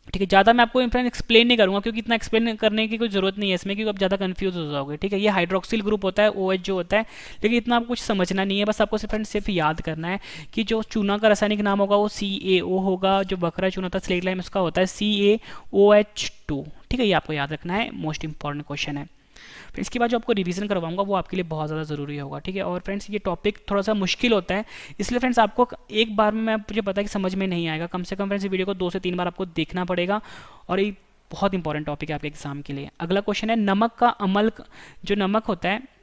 Speaker 1: ठीक है। ज़्यादा मैं आपको एक्सप्लेन नहीं करूंगा क्योंकि इतना एक्सप्लेन करने की कोई जरूरत नहीं है इसमें, क्योंकि आप ज़्यादा कंफ्यूज हो जाओगे, ठीक है। ये हाइड्रोक्सिल ग्रुप होता है OH जो होता है, लेकिन इतना आपको कुछ समझना नहीं है, बस आपको सिर्फ याद करना है कि जो चूना का रासायनिक नाम होगा वो CaO होगा, जो बकरा चूना था स्लेट लाइम उसका होता है CaOH2, ठीक है, ये आपको याद रखना है, मोस्ट इंपॉर्टेंट क्वेश्चन है। फिर इसके बाद जो आपको रिवीजन करवाऊंगा वो आपके लिए बहुत ज़्यादा ज़रूरी होगा, ठीक है। और फ्रेंड्स ये टॉपिक थोड़ा सा मुश्किल होता है, इसलिए फ्रेंड्स आपको एक बार में मुझे पता है कि समझ में नहीं आएगा, कम से कम फ्रेंड्स वीडियो को 2 से 3 बार आपको देखना पड़ेगा, और ये बहुत इंपॉर्टेंट टॉपिक है आपके एग्जाम के लिए। अगला क्वेश्चन है नमक का अम्ल, जो नमक होता है,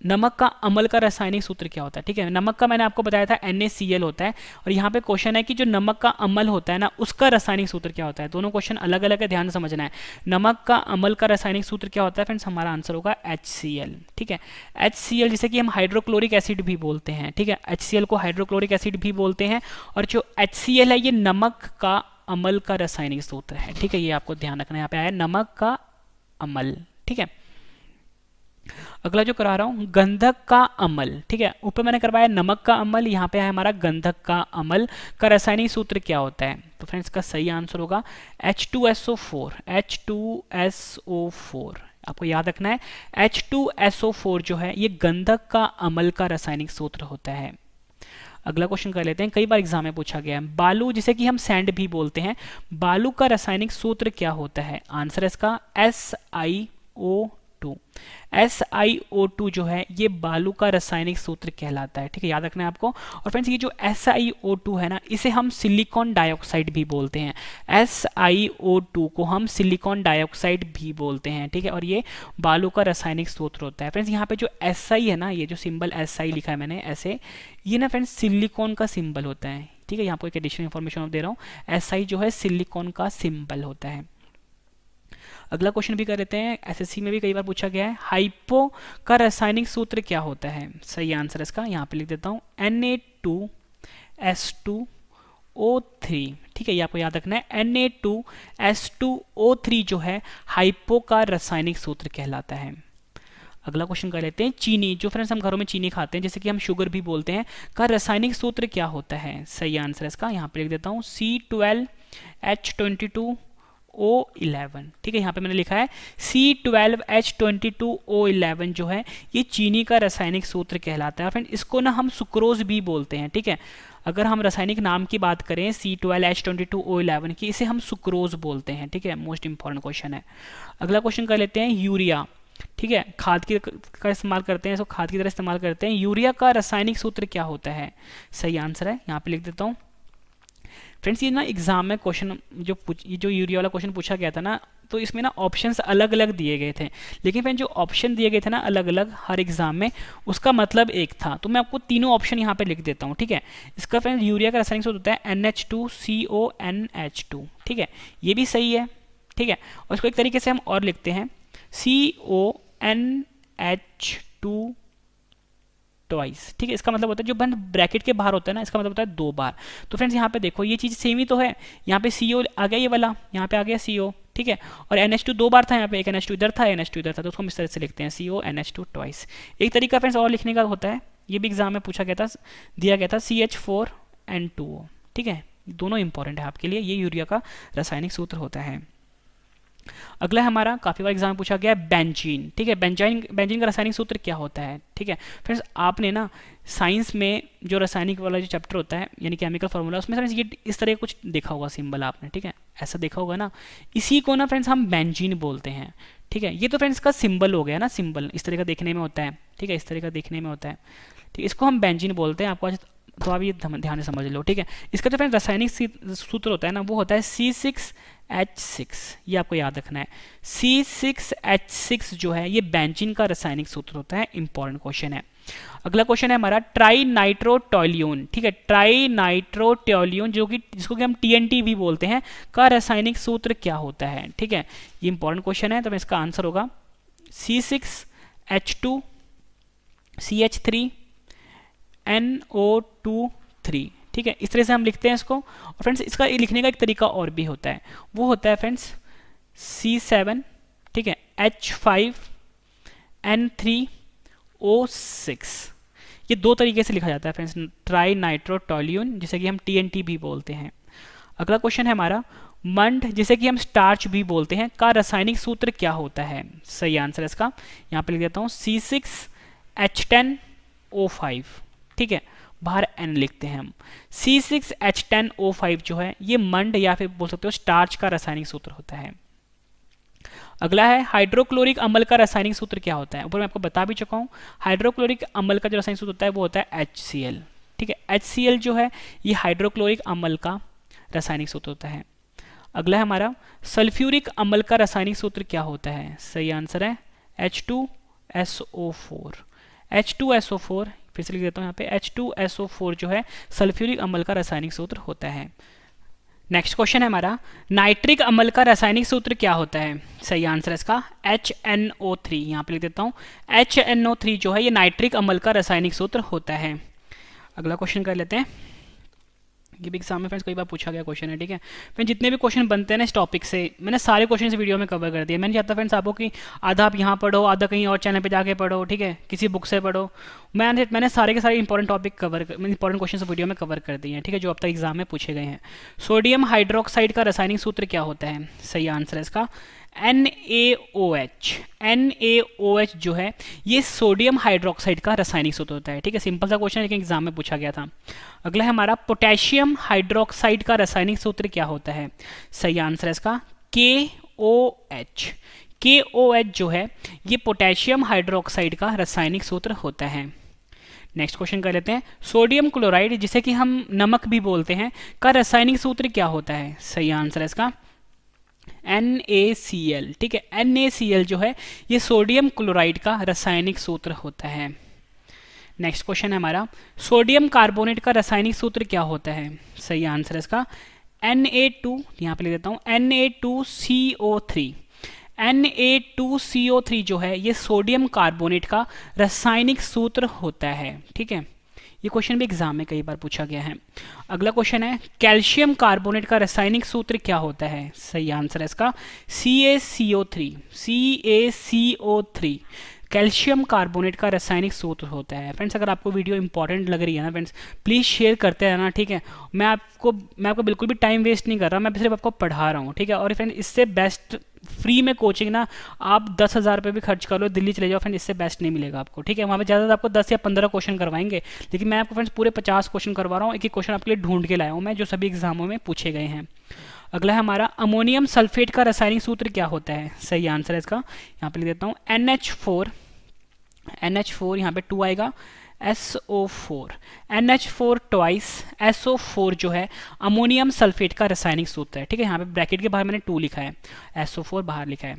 Speaker 1: नमक का अम्ल का रासायनिक सूत्र क्या होता है, ठीक है। नमक का मैंने आपको बताया था NaCl होता है, और यहाँ पे क्वेश्चन है कि जो नमक का अम्ल होता है ना उसका रासायनिक सूत्र क्या होता है। दोनों क्वेश्चन अलग अलग है, ध्यान समझना है। नमक का अम्ल का रासायनिक सूत्र क्या होता है फ्रेंड्स, हमारा आंसर होगा HCl, ठीक है। HCl जिसे कि हम हाइड्रोक्लोरिक एसिड भी बोलते हैं, ठीक है, HCl को हाइड्रोक्लोरिक एसिड भी बोलते हैं, और जो HCl है ये नमक का अम्ल का रासायनिक सूत्र है, ठीक है, ये आपको ध्यान रखना है। यहाँ पे आया नमक का अम्ल, ठीक है। अगला जो करा रहा हूं गंधक का अम्ल, ठीक है, ऊपर मैंने करवाया नमक का अम्ल, यहाँ पे है हमारा गंधक का अम्ल का रासायनिक सूत्र क्या होता है। तो फ्रेंड्स का सही आंसर होगा H2SO4, H2SO4, आपको याद रखना है H2SO4 जो है ये गंधक का अम्ल का रासायनिक सूत्र होता है। अगला क्वेश्चन कर लेते हैं, कई बार एग्जाम में पूछा गया है। बालू जिसे कि हम सैंड भी बोलते हैं, बालू का रासायनिक सूत्र क्या होता है? आंसर है इसका SiO2। SiO2 जो है ये बालू का रासायनिक सूत्र कहलाता है। ठीक है, याद रखना है आपको। और फ्रेंड्स ये जो SiO2 है ना, इसे हम सिलिकॉन डाइऑक्साइड भी बोलते हैं। SiO2 को हम सिलिकॉन डाइऑक्साइड भी बोलते हैं। ठीक है, और ये बालू का रासायनिक सूत्र होता है। फ्रेंड्स यहाँ पे जो Si है ना, ये जो सिंबल Si लिखा है मैंने ऐसे, ये ना फ्रेंड्स सिलिकॉन का सिंबल होता है। ठीक है, यहाँ पर एक एडिशनल इन्फॉर्मेशन दे रहा हूँ, Si जो है सिलिकॉन का सिंबल होता है। अगला क्वेश्चन भी कर लेते हैं, एसएससी में भी कई बार पूछा गया है। हाइपो का रासायनिक सूत्र क्या होता है? सही आंसर इसका यहाँ पे लिख देता हूँ Na2S2O3। ठीक है, ये आपको याद रखना है, Na2S2O3 जो है हाइपो का रासायनिक सूत्र कहलाता है। अगला क्वेश्चन कर लेते हैं, चीनी, जो फ्रेंड्स हम घरों में चीनी खाते हैं जैसे कि हम शुगर भी बोलते हैं, का रासायनिक सूत्र क्या होता है? सही आंसर इसका यहाँ पे लिख देता हूँ C12H22O11। ठीक है, यहाँ पे मैंने लिखा है C12H22O11 जो है ये चीनी का रासायनिक सूत्र कहलाता है। और फ्रेंड इसको ना हम सुक्रोज भी बोलते हैं। ठीक है, अगर हम रासायनिक नाम की बात करें C12H22O11 की, इसे हम सुक्रोज बोलते हैं। ठीक है, मोस्ट इंपॉर्टेंट क्वेश्चन है। अगला क्वेश्चन कर लेते हैं, यूरिया। ठीक है, खाद की का इस्तेमाल करते हैं, इसको खाद की तरह इस्तेमाल करते हैं। यूरिया का रासायनिक सूत्र क्या होता है? सही आंसर है, यहाँ पे लिख देता हूँ। फ्रेंड्स ये ना एग्जाम में क्वेश्चन जो यूरिया वाला क्वेश्चन पूछा गया था ना, तो इसमें ना ऑप्शंस अलग अलग दिए गए थे, लेकिन फ्रेंड जो ऑप्शन दिए गए थे ना अलग अलग हर एग्जाम में, उसका मतलब एक था। तो मैं आपको तीनों ऑप्शन यहाँ पे लिख देता हूँ। ठीक है, इसका फ्रेंड यूरिया का रासायनिक सूत्र होता है NH2CONH2। ठीक है, ये भी सही है। ठीक है, और इसको एक तरीके से हम और लिखते हैं CONH2 ट्वाइस। ठीक है, इसका मतलब होता है जो बंद ब्रैकेट के बाहर होता है ना, इसका मतलब होता है 2 बार। तो फ्रेंड्स यहाँ पे देखो ये चीज सेम ही तो है, यहाँ पे CO आ गया, ये वाला यहाँ पे आ गया CO। ठीक है, और NH2 2 बार था, यहाँ पे एक NH2 इधर था, NH2 इधर था, तो उसको हम इस तरह से लिखते हैं CONH2 ट्वाइस। एक तरीका फ्रेंड्स और लिखने का होता है, ये भी एग्जाम में पूछा गया था, दिया गया था CH4N2O। ठीक है, दोनों इंपॉर्टेंट है आपके लिए, ये यूरिया का रासायनिक सूत्र होता है। अगला है हमारा, काफी बार एग्जाम में पूछा गया है, बेंजीन। ठीक है, बेंजीन का रासायनिक सूत्र क्या होता है? ठीक है फ्रेंड्स, आपने ना साइंस में जो रासायनिक वाला जो चैप्टर होता है यानी केमिकल फार्मूला, उसमें फ्रेंड्स ये इस तरह कुछ देखा होगा सिंबल आपने। ठीक है, ऐसा देखा होगा ना, इसी को ना फ्रेंड्स हम बेंजीन बोलते हैं। ठीक है, ये तो फ्रेंड्स का सिंबल हो गया ना, सिंबल इस तरह का देखने में होता है। ठीक है, इस तरह का देखने में होता है। ठीक है, इसको हम बेंजीन बोलते हैं। आपको तो आप ये ध्यान से समझ लो। ठीक है, इसका जो फ्रेंड रासायनिक सूत्र होता है ना, वो होता है C6H6। ये आपको याद रखना है, C6H6 जो है ये बेंजीन का रासायनिक सूत्र होता है। इंपॉर्टेंट क्वेश्चन है। अगला क्वेश्चन है हमारा, ट्राइनाइट्रोटोल्यून। ठीक है, ट्राइनाइट्रोटोल्यून जिसको कि हम TNT भी बोलते हैं, का रासायनिक सूत्र क्या होता है? ठीक है, ये इंपॉर्टेंट क्वेश्चन है। तो इसका आंसर होगा C6H2 CH3 NO2 3। ठीक है, इस तरह से हम लिखते हैं इसको। और फ्रेंड्स इसका लिखने का एक तरीका और भी होता है, वो होता है फ्रेंड्स C7 ठीक है H5N3O6। ये 2 तरीके से लिखा जाता है फ्रेंड्स, ट्राइनाइट्रोटोल्यून जिसे कि हम TNT भी बोलते हैं। अगला क्वेश्चन है हमारा, मंड जिसे कि हम स्टार्च भी बोलते हैं, का रासायनिक सूत्र क्या होता है? सही आंसर है इसका, यहाँ पे लिख देता हूँ C6H10O5। ठीक है, बाहर N लिखते हैं हम। C6H10O5 जो है ये मंड या फिर बोल सकते हो स्टार्च का रासायनिक सूत्र होता है। अगला है, हाइड्रोक्लोरिक अम्ल का रासायनिक सूत्र क्या होता है? ऊपर मैं आपको बता भी चुका हूँ, हाइड्रोक्लोरिक अम्ल का जो रासायनिक सूत्र होता है वो होता है HCl। ठीक है, HCl जो है ये हाइड्रोक्लोरिक अम्ल का रासायनिक सूत्र होता है। अगला है हमारा, सल्फ्यूरिक अम्ल का रासायनिक सूत्र क्या होता है? सही आंसर है H2SO4। H2SO4 फिर से लिख देता हूँ यहाँ पे, H2SO4 जो है सल्फ्यूरिक अम्ल का रासायनिक सूत्र होता है। नेक्स्ट क्वेश्चन है हमारा, नाइट्रिक अम्ल का रासायनिक सूत्र क्या होता है? सही आंसर है इसका HNO3। यहाँ पे लिख देता हूँ HNO3 जो है ये नाइट्रिक अम्ल का रासायनिक सूत्र होता है। अगला क्वेश्चन कर लेते हैं, ये भी एग्जाम में फ्रेंड्स कई बार पूछा गया क्वेश्चन है। ठीक है, फिर जितने भी क्वेश्चन बनते हैं ना इस टॉपिक से, मैंने सारे क्वेश्चन इस वीडियो में कवर कर दिए। मैं नहीं चाहता फ्रेंड्स आपको कि आधा आप यहाँ पढ़ो, आधा कहीं और चैनल पे जाके पढ़ो। ठीक है, किसी बुक से पढ़ो। मैंने सारे के सारे important topic important question video में कवर कर दिए हैं। ठीक है, जो अब तक एग्जाम में पूछे गए हैं। सोडियम हाइड्रोक्साइड का रासायनिक सूत्र क्या होता है? सही आंसर है इसका NaOH, NaOH जो है ये सोडियम हाइड्रोक्साइड का रासायनिक सूत्र होता है। ठीक है, सिंपल सा क्वेश्चन है लेकिन एग्जाम में पूछा गया था। अगला है हमारा पोटेशियम हाइड्रोक्साइड का रासायनिक सूत्र क्या होता है? सही आंसर है इसका KOH। KOH जो है ये पोटेशियम हाइड्रोक्साइड का रासायनिक सूत्र होता है। नेक्स्ट क्वेश्चन कर लेते हैं। सोडियम क्लोराइड जिसे कि हम नमक भी बोलते हैं का रासायनिक सूत्र क्या होता है? सही आंसर है इसका NaCl। ठीक है, NaCl जो है ये सोडियम क्लोराइड का रासायनिक सूत्र होता है। नेक्स्ट क्वेश्चन है हमारा, सोडियम कार्बोनेट का रासायनिक सूत्र क्या होता है? सही आंसर है इसका Na2, यहाँ पे लिख देता हूँ Na2CO3। Na2CO3 जो है ये सोडियम कार्बोनेट का रासायनिक सूत्र होता है। ठीक है, ये क्वेश्चन भी एग्जाम में कई बार पूछा गया है। अगला क्वेश्चन है, कैल्शियम कार्बोनेट का रासायनिक सूत्र क्या होता है? सही आंसर है इसका CaCO3। CaCO3 कैल्शियम कार्बोनेट का रासायनिक सूत्र होता है। फ्रेंड्स, अगर आपको वीडियो इंपॉर्टेंट लग रही है ना फ्रेंड्स, प्लीज़ शेयर करते रहना। ठीक है, मैं आपको बिल्कुल भी टाइम वेस्ट नहीं कर रहा, मैं सिर्फ आपको पढ़ा रहा हूँ। ठीक है, और फ्रेंड्स इससे बेस्ट फ्री में कोचिंग ना आप 10,000 रुपये भी खर्च कर लो, दिल्ली चले जाओ फ्रेंड, इससे बेस्ट नहीं मिलेगा आपको। ठीक है, वहाँ पे ज़्यादा आपको 10 या 15 क्वेश्चन करवाएंगे, लेकिन मैं आपको फ्रेंड्स पूरे 50 क्वेश्चन करवा रहा हूँ। एक एक क्वेश्चन आपके लिए ढूंढ के लाया हूँ मैं, जो सभी एग्जामों में पूछे गए हैं। अगला है हमारा, अमोनियम सल्फेट का रासायनिक सूत्र क्या होता है? सही आंसर है इसका, यहाँ पे लिख देता हूँ NH4 यहाँ पे 2 आएगा, SO4। NH4 ट्वाइस SO4 जो है अमोनियम सल्फेट का रासायनिक सूत्र है। ठीक है, यहाँ पे ब्रैकेट के बाहर मैंने 2 लिखा है, SO4 बाहर लिखा है।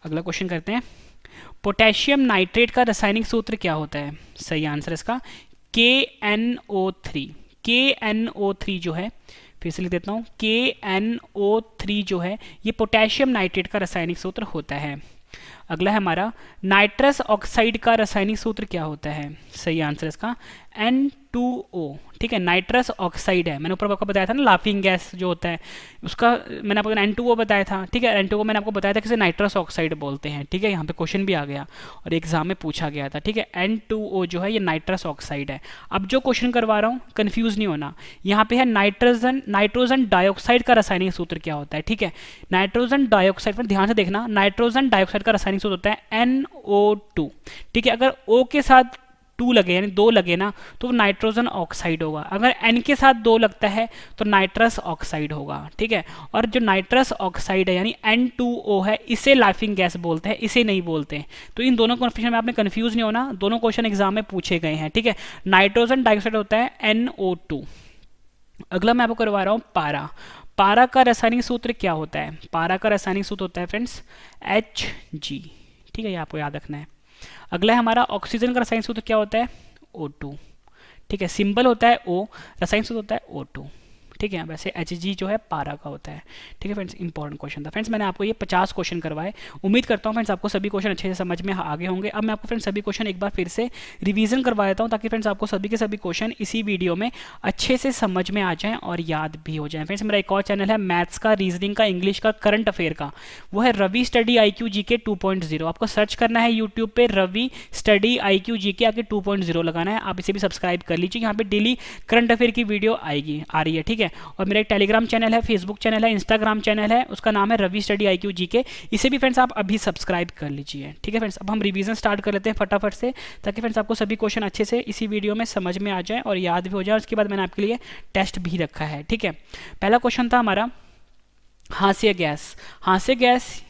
Speaker 1: अगला क्वेश्चन करते हैं, पोटेशियम नाइट्रेट का रासायनिक सूत्र क्या होता है? सही आंसर है इसका KNO3। KNO3 जो है, फिर से लिख देता हूँ KNO3 जो है ये पोटेशियम नाइट्रेट का रासायनिक सूत्र होता है। अगला है हमारा, नाइट्रस ऑक्साइड का रासायनिक सूत्र क्या होता है? सही आंसर है इसका N2O। ठीक है, नाइट्रस ऑक्साइड है, मैंने ऊपर आपको बताया था ना लाफिंग गैस जो होता है उसका, मैंने आपको N2O बताया था। ठीक है, N2O मैंने आपको बताया था किसे नाइट्रस ऑक्साइड बोलते हैं। ठीक है, यहाँ पे क्वेश्चन भी आ गया और एग्जाम में पूछा गया था। ठीक है, N2O जो है ये नाइट्रस ऑक्साइड है। अब जो क्वेश्चन करवा रहा हूँ कन्फ्यूज नहीं होना, यहाँ पे है नाइट्रोजन डाइऑक्साइड का रासायनिक सूत्र क्या होता है? ठीक है, नाइट्रोजन डाइऑक्साइड पर ध्यान से देखना, नाइट्रोजन डाइऑक्साइड का रासायनिक सूत्र होता है NO2। ठीक है, अगर O के साथ 2 लगे यानी 2 लगे ना तो नाइट्रोजन ऑक्साइड होगा, अगर N के साथ 2 लगता है तो नाइट्रस ऑक्साइड होगा। ठीक है, और जो नाइट्रस ऑक्साइड है यानी N2O है इसे लाफिंग गैस बोलते हैं, इसे नहीं बोलते हैं। तो इन दोनों कन्फ्यूजन में आपने कंफ्यूज नहीं होना, दोनों क्वेश्चन एग्जाम में पूछे गए हैं। ठीक है, नाइट्रोजन डाइऑक्साइड होता है NO2। अगला मैं आपको करवा रहा हूँ पारा का रासायनिक सूत्र क्या होता है? पारा का रासायनिक सूत्र होता है फ्रेंड्स Hg। ठीक है, ये आपको याद रखना है। अगला है हमारा, ऑक्सीजन का रासायनिक सूत्र क्या होता है? O2। ठीक है, सिंबल होता है O, रासायनिक सूत्र होता है O2। ठीक है, वैसे Hg जो है पारा का होता है। ठीक है फ्रेंड्स, इंपॉर्टेंट क्वेश्चन था। फ्रेंड्स, मैंने आपको ये 50 क्वेश्चन करवाए, उम्मीद करता हूँ फ्रेंड्स आपको सभी क्वेश्चन अच्छे से समझ में आगे होंगे। अब मैं आपको फ्रेंड्स सभी क्वेश्चन एक बार फिर से रिवीजन करवा देता हूँ ताकि फ्रेंड्स आपको सभी के सभी क्वेश्चन इसी वीडियो में अच्छे से समझ में आ जाएँ और याद भी हो जाएँ। फ्रेंड्स, मेरा एक और चैनल है मैथ्स का, रीजनिंग का, इंग्लिश का, करंट अफेयर का, वो है रवि स्टडी IQ GK 2.0। आपको सर्च करना है यूट्यूब पे रवि स्टडी IQ GK, आके 2.0 लगाना है। आप इसे भी सब्सक्राइब कर लीजिए, यहाँ पे डेली करंट अफेयर की वीडियो आ रही है। ठीक है, और मेरा एक टेलीग्राम चैनल है, फेसबुक चैनल है, इंस्टाग्राम चैनल है, उसका नाम है रवि स्टडी IQ GK, इसे भी फ्रेंड्स आप अभी सब्सक्राइब कर लीजिए। ठीक है फ्रेंड्स, अब हम रिवीजन स्टार्ट कर लेते हैं फटाफट से, ताकि फ्रेंड्स आपको सभी क्वेश्चन अच्छे से इसी वीडियो में समझ में आ जाए और याद भी हो जाए। उसके बाद मैंने आपके लिए टेस्ट भी रखा है। ठीक है, पहला क्वेश्चन था हमारा, हास्य गैस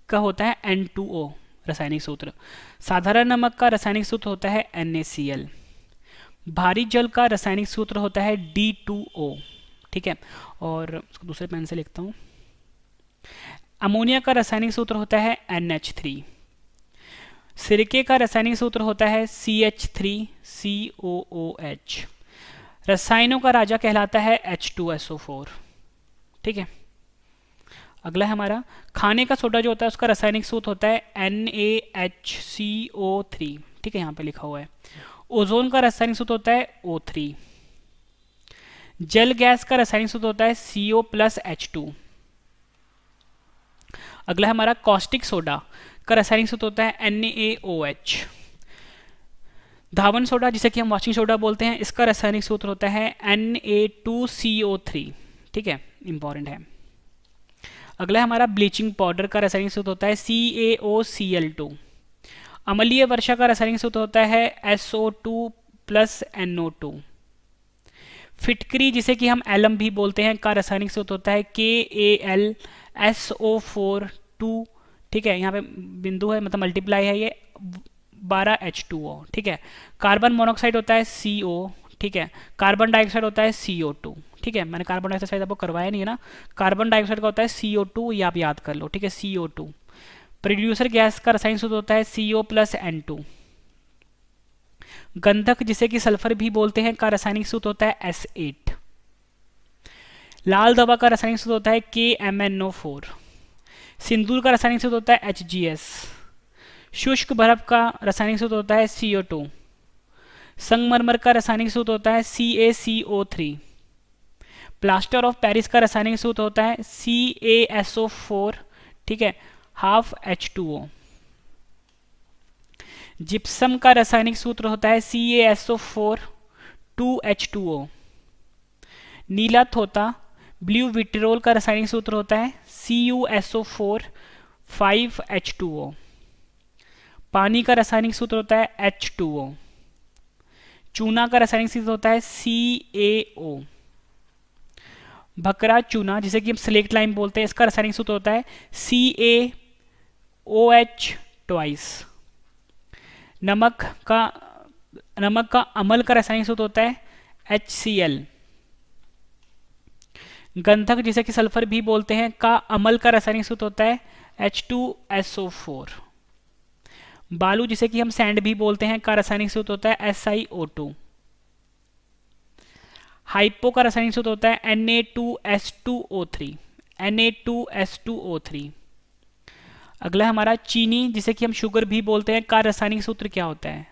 Speaker 1: का होता है N2O रासायनिक सूत्र। साधारण नमक का रासायनिक सूत्र होता है NaCl। भारी जल का रासायनिक सूत्र होता है D2O। ठीक है, और उसको दूसरे पेन से लिखता हूं, अमोनिया का रासायनिक सूत्र होता है NH3। सिरके का रासायनिक सूत्र होता है CH3COOH। रसायनों का राजा कहलाता है H2SO4। ठीक है, अगला है हमारा, खाने का सोडा जो होता है उसका रासायनिक सूत्र होता है NaHCO3। ठीक है, यहाँ पे लिखा हुआ है। ओजोन का रासायनिक सूत्र होता है O3। जल गैस का रासायनिक सूत्र होता है CO+H2। अगला है हमारा, कॉस्टिक सोडा का रासायनिक सूत्र होता है NaOH। धावन सोडा जिसे कि हम वॉशिंग सोडा बोलते हैं, इसका रासायनिक सूत्र होता है Na2CO3। ठीक है, इंपॉर्टेंट है। अगला है हमारा ब्लीचिंग पाउडर का रासायनिक सूत्र होता है CaOCl2। अम्लीय वर्षा का रासायनिक सूत्र होता है SO2 प्लस NO2। फिटकरी जिसे कि हम एलम भी बोलते हैं का रासायनिक सूत्र होता है KAlSO4 2। ठीक है, यहाँ पे बिंदु है मतलब मल्टीप्लाई है ये 12H2O। ठीक है, कार्बन मोनोऑक्साइड होता है CO। ठीक है, कार्बन डाइऑक्साइड होता है CO2। ठीक है, मैंने कार्बन डाइऑक्साइड शायद आपको करवाया नहीं है ना, कार्बन डाइऑक्साइड का होता है CO2, ये आप याद कर लो। ठीक है, CO2। प्रोड्यूसर गैस का रासायनिक सूत्र होता है CO प्लस N2। गंधक जिसे कि सल्फर भी बोलते हैं का रासायनिक सूत्र होता है S8। लाल दवा का रासायनिक सूत्र होता है KMNO4। सिंदूर का रासायनिक सूत्र होता है HGS। शुष्क बर्फ का रासायनिक सूत्र होता है CO2। संगमरमर का रासायनिक सूत्र होता है CaCO3। प्लास्टर ऑफ पेरिस का रासायनिक सूत्र होता है CaSO4। ठीक है, हाफ H2O। जिप्सम का रासायनिक सूत्र होता है CaSO4 2H2O। नीला थोता ब्लू विट्रोल का रासायनिक सूत्र होता है CuSO4 5H2O। पानी का रासायनिक सूत्र होता है H2O। चूना का रासायनिक सूत्र होता है CaO। भकरा चूना जिसे कि हम स्लेक्ट लाइम बोलते हैं, इसका रासायनिक सूत्र होता है CaOH ट्वाइस। नमक का अम्ल का रासायनिक सूत्र होता है HCl। गंधक जिसे कि सल्फर भी बोलते हैं का अम्ल का रासायनिक सूत्र होता है H2SO4। बालू जिसे कि हम सैंड भी बोलते हैं का रासायनिक सूत्र होता है SiO2। हाइपो का रासायनिक सूत्र होता है Na2S2O3। Na2S2O3। अगला हमारा चीनी जिसे कि हम शुगर भी बोलते हैं का रासायनिक सूत्र क्या होता है?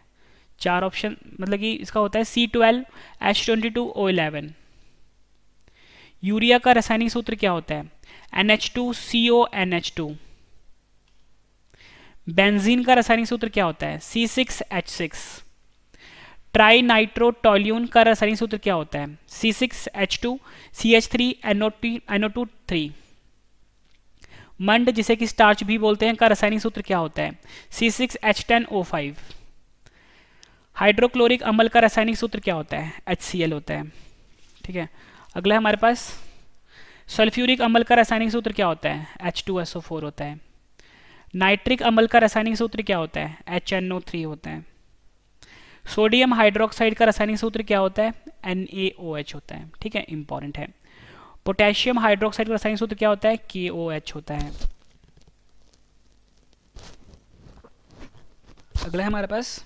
Speaker 1: चार ऑप्शन मतलब कि इसका होता है C12H22O11। यूरिया का रासायनिक सूत्र क्या होता है? NH2CONH2। बेंजीन का रासायनिक सूत्र क्या होता है? C6H6। ट्राई नाइट्रोटोल्यून का रासायनिक सूत्र क्या होता है? C6H2 CH3NO2 3। मंड जिसे कि स्टार्च भी बोलते हैं का रासायनिक सूत्र क्या होता है? C6H10O5। हाइड्रोक्लोरिक अम्ल का रासायनिक सूत्र क्या होता है? HCl होता है। ठीक है, अगला हमारे पास सल्फ्यूरिक अम्ल का रासायनिक सूत्र क्या होता है? H2SO4 होता है। नाइट्रिक अम्ल का रासायनिक सूत्र क्या होता है? HNO3 होता है। सोडियम हाइड्रोक्साइड का रासायनिक सूत्र क्या होता है? NaOH होता है। ठीक है, इंपॉर्टेंट है। पोटेशियम हाइड्रोक्साइड का रासायनिक सूत्र क्या होता है? KOH होता है। अगला है हमारे पास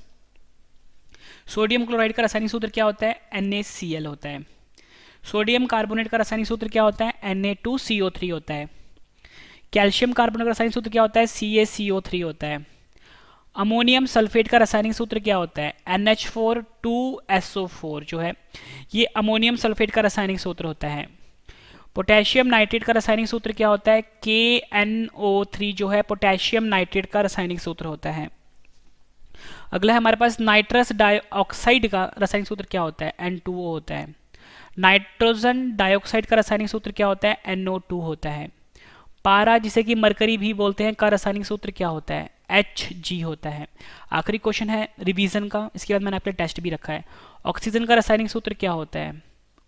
Speaker 1: सोडियम क्लोराइड का रासायनिक सूत्र क्या होता है? NaCl होता है। सोडियम कार्बोनेट का रासायनिक सूत्र क्या होता है? Na2CO3 होता है। कैल्शियम कार्बोनेट का रासायनिक सूत्र क्या होता है? CaCO3 होता है। अमोनियम सल्फेट का रासायनिक सूत्र क्या होता है? NH4 जो है ये अमोनियम सल्फेट का रासायनिक सूत्र होता है। पोटेशियम नाइट्रेट का रासायनिक सूत्र क्या होता है? KNO3 जो है पोटेशियम नाइट्रेट का रासायनिक सूत्र होता है। अगला है हमारे पास नाइट्रस डाइऑक्साइड का रासायनिक सूत्र क्या होता है? N2O होता है। नाइट्रोजन डाइऑक्साइड का रासायनिक सूत्र क्या होता है? NO2 होता है। पारा जिसे कि मरकरी भी बोलते हैं का रासायनिक सूत्र क्या होता है? Hg होता है। आखिरी क्वेश्चन है रिवीजन का, इसके बाद मैंने आपके टेस्ट भी रखा है। ऑक्सीजन का रासायनिक सूत्र क्या होता है?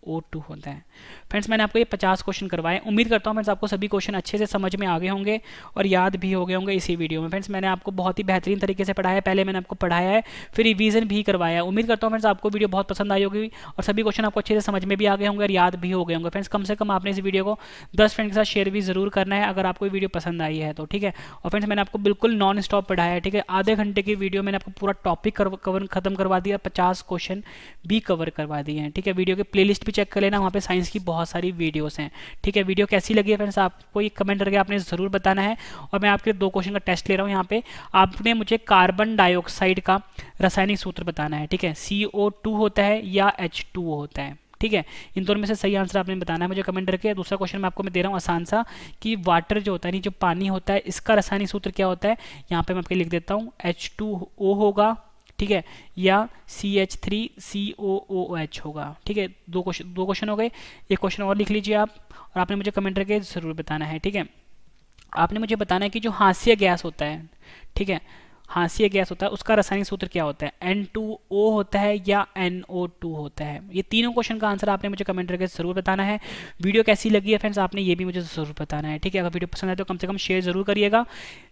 Speaker 1: O2 होता है। फ्रेंड्स मैंने आपको ये 50 क्वेश्चन करवाए। उम्मीद करता हूँ फ्रेंड्स आपको सभी क्वेश्चन अच्छे से समझ में आ गए होंगे और याद भी हो गए होंगे इसी वीडियो में। फ्रेंड्स मैंने आपको बहुत ही बेहतरीन तरीके से पढ़ाया है, पहले मैंने आपको पढ़ाया है फिर रिवीजन भी करवाया है। उम्मीद करता हूँ फ्रेंड्स आपको वीडियो बहुत पसंद आई होगी और सभी क्वेश्चन आपको अच्छे से समझ में भी आ गए होंगे और याद भी हो गए होंगे। फ्रेंड्स कम से कम आपने इस वीडियो को 10 फ्रेंड के साथ शेयर भी जरूर करना है अगर आपको वीडियो पसंद आई है तो। ठीक है, और फ्रेंड्स मैंने आपको बिल्कुल नॉन स्टॉप पढ़ाया है। ठीक है, आधे घंटे की वीडियो मैंने आपको पूरा टॉपिक कवर खत्म करवा दिया, 50 क्वेश्चन भी कवर करवा दिए हैं। ठीक है, वीडियो के प्लेलिस्ट भी चेक कर लेना, वहाँ पे साइंस की बहुत सारी वीडियोस हैं। ठीक है, वीडियो कैसी लगी है फ्रेंड्स आपको ये कमेंट करके आपने ज़रूर बताना है। और मैं आपके 2 क्वेश्चन का टेस्ट ले रहा हूँ यहाँ पे, आपने मुझे कार्बन डाइऑक्साइड का रासायनिक सूत्र बताना है। ठीक है, CO2 होता है या H2O होता है। ठीक है, इन दोनों में से सही आंसर आपने बताना है मुझे कमेंट करके। दूसरा क्वेश्चन मैं आपको दे रहा हूँ आसान सा कि वाटर जो होता है नहीं जो पानी होता है इसका रासायनिक सूत्र क्या होता है? यहाँ पे मैं आपके लिख देता हूँ H2O होगा। ठीक है, या CH3COOH होगा। ठीक है, 2 क्वेश्चन हो गए, एक क्वेश्चन और लिख लीजिए आप और आपने मुझे कमेंट करके ज़रूर बताना है। ठीक है, आपने मुझे बताना है कि जो हास्य गैस होता है, ठीक है, हास्य गैस होता है, उसका रासायनिक सूत्र क्या होता है, N2O होता है या NO2 होता है। ये तीनों क्वेश्चन का आंसर आपने मुझे कमेंट करके जरूर बताना है। वीडियो कैसी लगी है फ्रेंड्स, आपने ये भी मुझे जरूर बताना है, ठीक है। अगर वीडियो पसंद आए तो कम से कम शेयर जरूर करिएगा।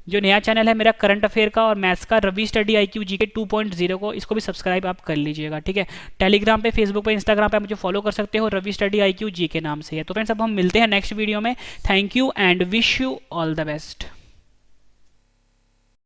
Speaker 1: जो नया चैनल है मेरा करंट अफेयर का और मैथ्स का, रवि स्टडी IQ GK 2.0 को, इसको भी सब्सक्राइब आप कर लीजिएगा, ठीक है। टेलीग्राम पे, फेसबुक पे, इंस्टाग्राम पे आप मुझे फॉलो कर सकते हो, रवि स्टडी IQ GK नाम से है। तो फ्रेंड्स अब हम मिलते हैं नेक्स्ट वीडियो में। Thank you and wish you all the best.